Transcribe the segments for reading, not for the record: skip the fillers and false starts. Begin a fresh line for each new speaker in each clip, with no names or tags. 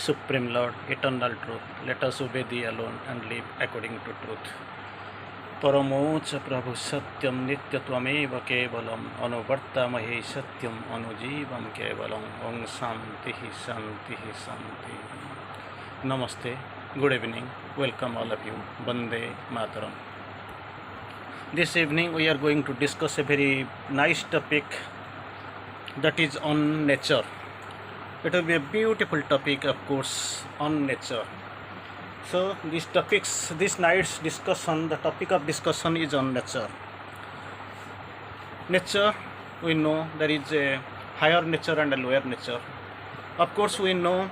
Supreme Lord, eternal truth, let us obey Thee alone and live according to truth. परमोच Prabhu Satyam नित्यत्वमेव Kavalam अनुवर्तमहे Satyam अनुजीवम Kavalam Om Shanti Shanti Shanti. Namaste, good evening, welcome all of you. Bande Mataram. This evening we are going to discuss a very nice topic, that is on nature. It will be a beautiful topic, of course, on nature. So this night's discussion, the topic of discussion is on nature. Nature, we know there is a higher nature and a lower nature. Of course, we know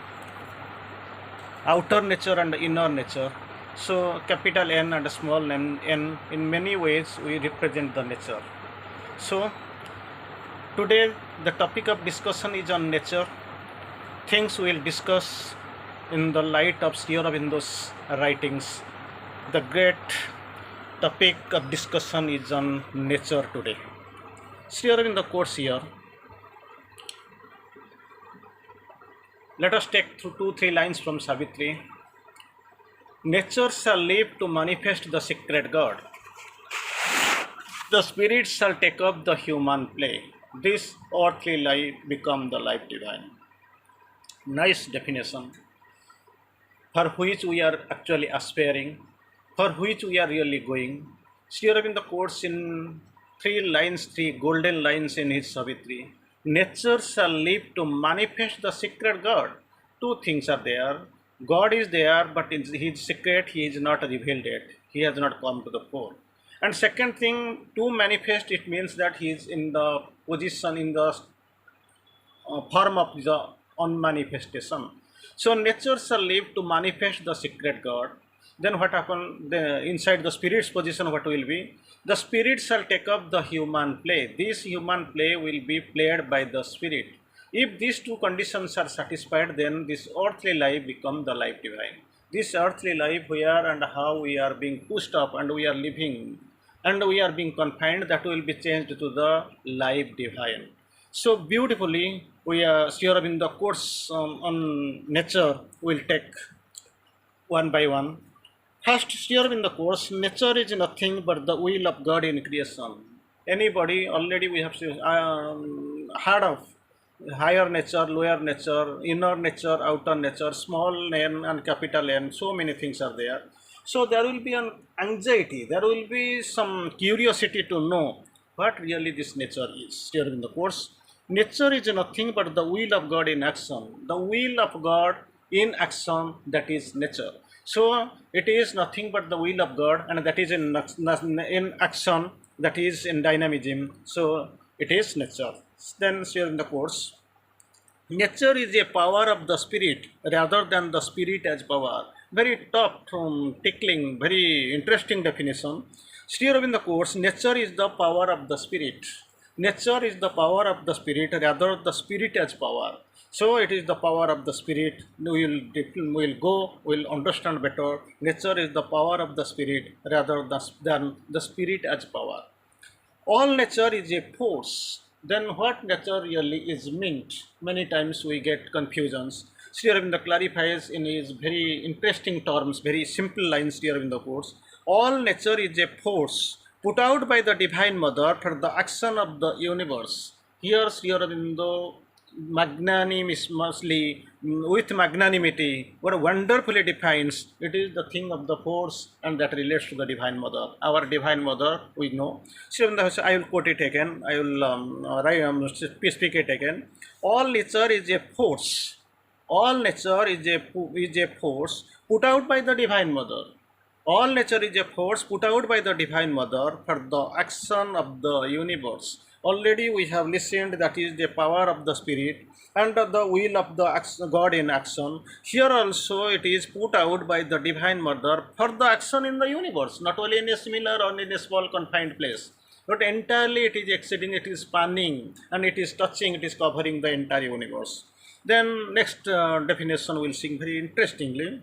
outer nature and inner nature. So capital N and small n, in many ways we represent the nature. So today the topic of discussion is on nature. Things we will discuss in the light of Sri Aurobindo's writings. The great topic of discussion is on nature today. Sri Aurobindo quotes here. Let us take through 2-3 lines from Savitri. Nature shall live to manifest the secret God. The spirit shall take up the human play. This earthly life become the life divine. Nice definition, for which we are actually aspiring, for which we are really going. Sri Aurobindo quotes in 3 golden lines in his Savitri. Nature shall live to manifest the secret God. Two things are there. God is there, but in his secret he is not revealed yet. He has not come to the fore. And second thing, to manifest, it means that he is in the position, in the form of the unmanifestation. So nature shall live to manifest the secret God. Then what happen? Inside the spirit's position, what will be? The spirit shall take up the human play. This human play will be played by the spirit. If these two conditions are satisfied, then this earthly life becomes the life divine. This earthly life, where and how we are being pushed up and we are living and we are being confined, that will be changed to the life divine. So beautifully, Sri Aurobindo quotes on nature. We'll take one by one. First, Sri Aurobindo quotes, nature is nothing but the will of God in creation. Anybody, already we have heard of higher nature, lower nature, inner nature, outer nature, small n and capital N, so many things are there. So there will be an anxiety, there will be some curiosity to know what really this nature is. Sri Aurobindo quotes, nature is nothing but the will of God in action. The will of God in action, that is nature. So it is nothing but the will of God, and that is in action, that is in dynamism. So it is nature. Then here in the course, nature is a power of the spirit rather than the spirit as power. Very tough, tickling, very interesting definition. Sri Aurobindo quotes, nature is the power of the spirit. Nature is the power of the spirit rather the spirit as power. So it is the power of the spirit. We will understand better. Nature is the power of the spirit rather than the spirit as power. All nature is a force. Then what nature really is meant? Many times we get confusions. Sri Aurobindo clarifies in his very interesting terms, very simple lines. Sri Aurobindo quotes, all nature is a force put out by the Divine Mother for the action of the universe. Here Sri Aurobindo magnanimously, with magnanimity, what wonderfully defines, it is the thing of the force and that relates to the Divine Mother. Our Divine Mother, we know. Sri Aurobindo, I will quote it again, I will speak it again. All nature is a force. All nature is a force put out by the Divine Mother. All nature is a force put out by the Divine Mother for the action of the universe. Already we have listened, that is the power of the spirit and the will of the God in action. Here also it is put out by the Divine Mother for the action in the universe, not only in a similar or in a small confined place, but entirely it is exceeding, it is spanning, and it is touching, it is covering the entire universe. Then next definition we'll see very interestingly.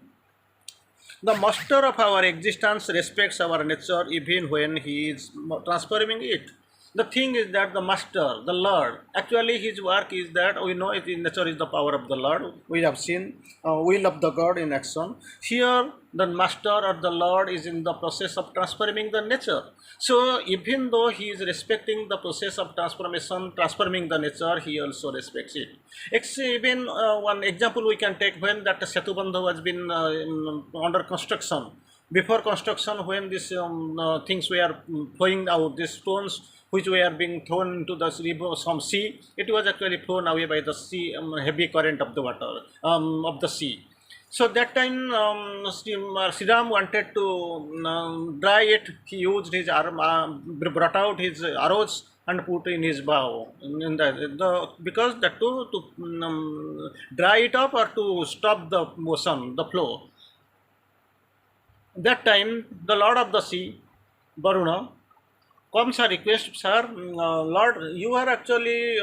The master of our existence respects our nature even when he is transforming it. The thing is that the master, the Lord, actually his work is that we know it in nature is the power of the Lord. We have seen will of the God in action. Here, the master or the Lord is in the process of transforming the nature. So, even though he is respecting the process of transformation, transforming the nature, he also respects it. Even one example we can take when that Setubandha has been under construction. Before construction, when these things were flowing out, these stones which were being thrown into the river from sea, it was actually thrown away by the sea, heavy current of the water, of the sea. So that time, Sri Ram wanted to dry it. He used his arm, brought out his arrows and put in his bow. In because that to dry it up or to stop the motion, the flow. That time, the Lord of the Sea, Varuna, comes a request, sir, Lord, you are actually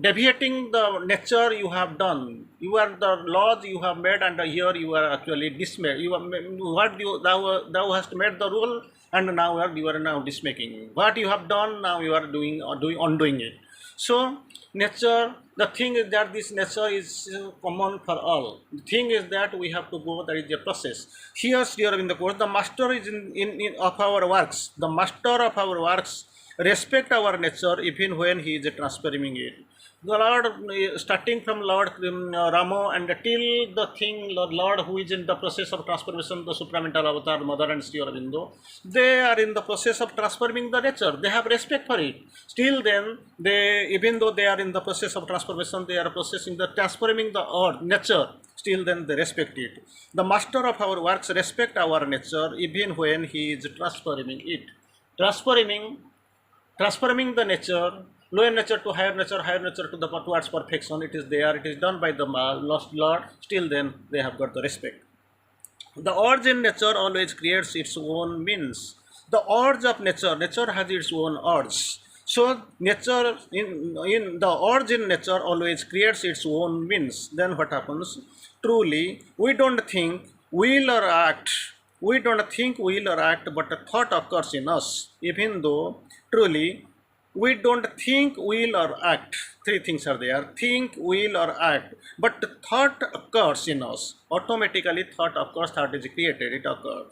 deviating the nature you have done. You are the laws you have made, and here you are actually dismayed. You are what you thou hast made the rule, and now you are now dismaking. What you have done, now you are doing or undoing it. So nature, the thing is that this nature is common for all. The thing is that we have to go, there is a process. Here Sri Aurobindo quotes, the master is in of our works. The master of our works respect our nature even when he is transforming it. The Lord, starting from Lord Rama and till the thing, Lord who is in the process of transformation, the supramental avatar, Mother and Sri Aurobindo, they are in the process of transforming the nature. They have respect for it. Still then, they, even though they are in the process of transformation, they are processing the transforming the earth, nature. Still then they respect it. The master of our works respect our nature even when he is transforming it. Transforming the nature, lower nature to higher nature to the towards perfection. It is there. It is done by the lost Lord. Still, then they have got the respect. The urge in nature always creates its own means. The urge of nature, nature has its own urge. So nature in the urge in nature always creates its own means. Then what happens? Truly, we don't think, will or act. We don't think, will or act, but a thought occurs in us. Even though truly we don't think, will or act. Three things are there: think, will or act. But thought occurs in us. Automatically thought occurs, thought is created, it occurs.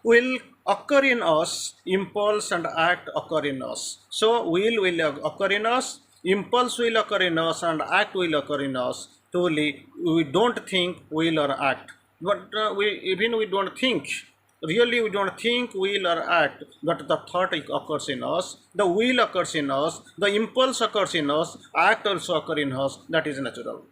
Will occur in us, impulse and act occur in us. So will occur in us, impulse will occur in us, and act will occur in us. Truly, we don't think, will or act. But we don't think. Really, we don't think, will or act, but the thought occurs in us, the will occurs in us, the impulse occurs in us, act also occurs in us. That is natural.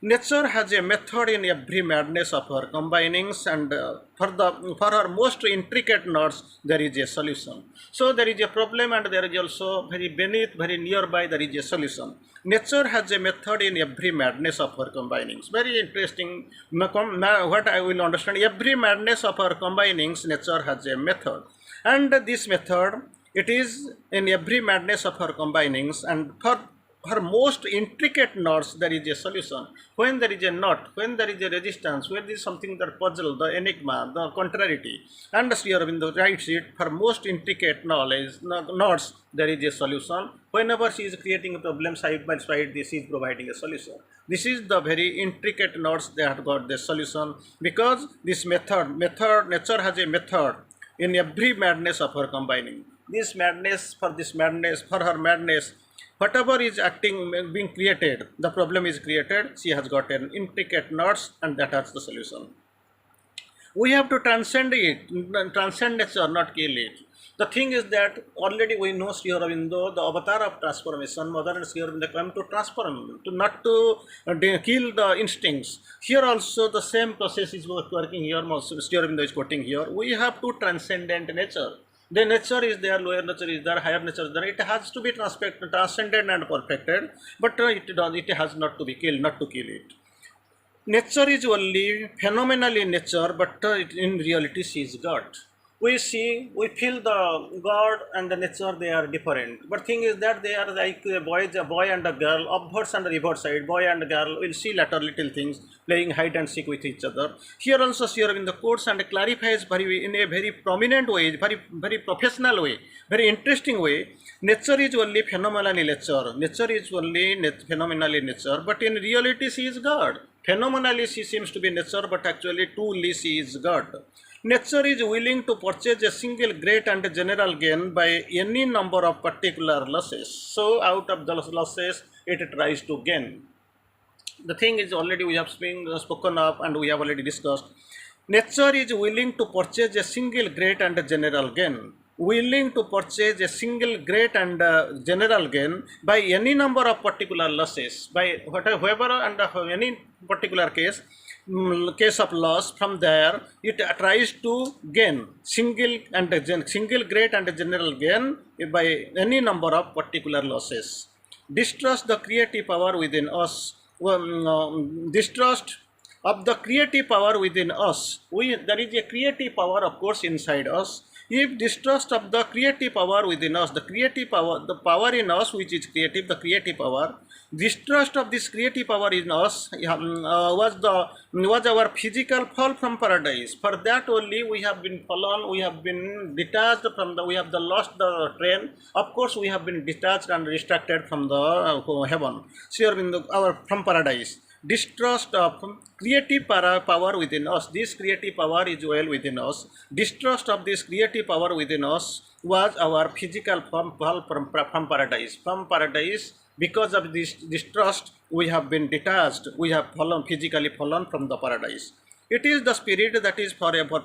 Nature has a method in every madness of her combinings, and for her most intricate knots there is a solution. So there is a problem, and there is also very beneath, very nearby, there is a solution. Nature has a method in every madness of her combinings. Very interesting. What I will understand, every madness of her combinings, nature has a method, and this method, it is in every madness of her combinings, and for her most intricate knots there is a solution. When there is a knot, when there is a resistance, when there is something that puzzle, the enigma, the contrariety, and Sri Aurobindo writes it, for most intricate knots there is a solution. Whenever she is creating a problem, side by side she is providing a solution. This is the very intricate knots they have got the solution, because this method nature has a method in every madness of her combining. This madness, for her madness, whatever is acting, being created, the problem is created, she has got an intricate knots, and that has the solution. We have to transcend it, transcend nature, not kill it. The thing is that already we know Sri Aurobindo, the avatar of transformation, Mother and Sri Aurobindo come to transform, to not to kill the instincts. Here also the same process is working here, Sri Aurobindo is quoting here. We have to transcendent nature. The nature is there, lower nature is there, higher nature is there. It has to be transcended and perfected, but it has not to be killed, not to kill it. Nature is only phenomenal in nature, but in reality she is God. we see, we feel the God and the nature, they are different. But thing is that they are like a boy and a girl, upwards and reverse side, boy and girl. We'll see later little things playing hide and seek with each other. Here also Sri Aurobindo quotes and clarifies in a very prominent way, very professional way, very interesting way. Nature is only phenomenally nature. Nature is only phenomenally nature. But in reality, she is God. Phenomenally, she seems to be nature, but actually, truly, she is God. Nature is willing to purchase a single great and general gain by any number of particular losses. So, out of the losses, it tries to gain. The thing is already we have spoken of and we have already discussed. Nature is willing to purchase a single great and general gain. Willing to purchase a single great and general gain by any number of particular losses. By whoever and any particular case of loss, from there it tries to gain single great and general gain by any number of particular losses. Distrust the creative power within us. Distrust of the creative power within us. There is a creative power, of course, inside us. If distrust of the creative power within us, the creative power, the power in us which is creative, the creative power, distrust of this creative power in us was our physical fall from paradise. For that only we have been fallen, we have been detached from we have lost the train. Of course, we have been detached and distracted from the heaven. From paradise. Distrust of creative power within us. This creative power is well within us. Distrust of this creative power within us was our physical fall from paradise. From paradise, because of this distrust, we have been detached. We have physically fallen from the paradise. It is the spirit that is forever,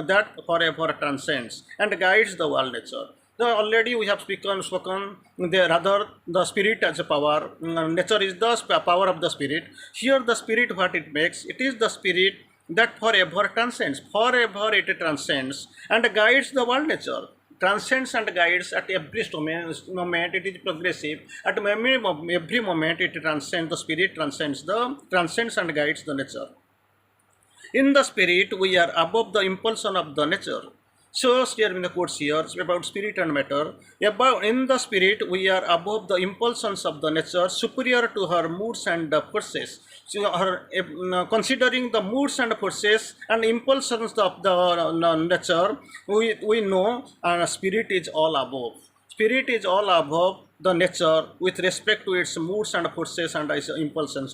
that forever transcends and guides the world nature. Already we have spoken the spirit as a power. Nature is the power of the spirit. Here the spirit, what it makes, it is the spirit that forever transcends. Forever it transcends and guides the world nature. Transcends and guides at every moment. It is progressive. At every moment it transcends. The spirit transcends and guides the nature. In the spirit, we are above the impulsion of the nature. So, here in the quotes here about spirit and matter. In the spirit, we are above the impulsions of the nature, superior to her moods and forces. So, considering the moods and forces and impulsions of the nature, we know spirit is all above. Spirit is all above the nature with respect to its moods and forces and impulsion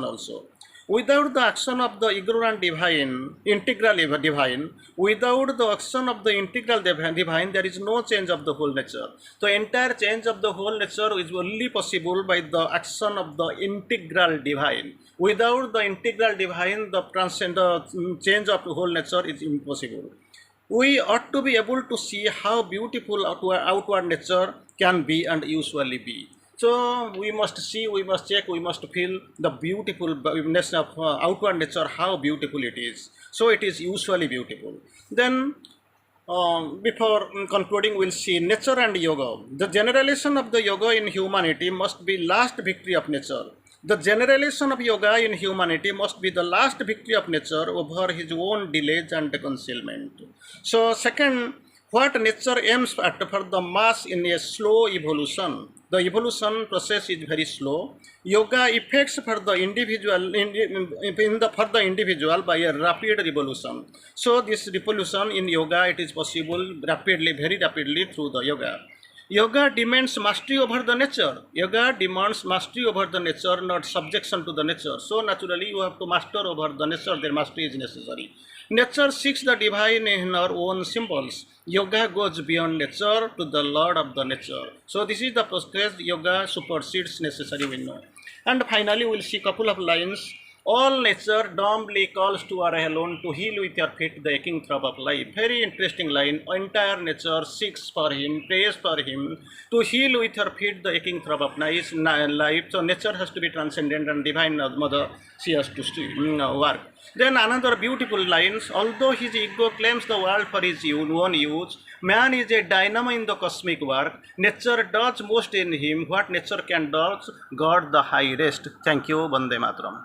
also. Without the action of the ignorant divine, integral divine, without the action of the integral divine, there is no change of the whole nature. The entire change of the whole nature is only possible by the action of the integral divine. Without the integral divine, the change of the whole nature is impossible. We ought to be able to see how beautiful outward nature can be and usually be. So we must see, we must check, we must feel the beautifulness of outward nature, how beautiful it is. So it is usually beautiful. Then before concluding, we'll see nature and yoga. The generalization of the yoga in humanity must be last victory of nature. The generalization of yoga in humanity must be the last victory of nature over his own delays and concealment. So second, what nature aims at for the mass in a slow evolution. The evolution process is very slow. Yoga effects for the individual for the individual by a rapid revolution. So this revolution in yoga, it is possible rapidly, very rapidly through the yoga. Yoga demands mastery over the nature. Yoga demands mastery over the nature, not subjection to the nature. So naturally you have to master over the nature, their mastery is necessary. Nature seeks the divine in her own symbols. Yoga goes beyond nature to the Lord of the nature. So this is the process. Yoga supersedes necessary, we know. And finally, we'll see a couple of lines. All nature dumbly calls to her alone to heal with your feet the aching throb of life. Very interesting line. Entire nature seeks for him, prays for him to heal with her feet the aching throb of life. So nature has to be transcendent and divine mother, she has to work. Then another beautiful lines. Although his ego claims the world for his own use, man is a dynamo in the cosmic work. Nature does most in him what nature can do. God the highest. Thank you. Vande Mataram.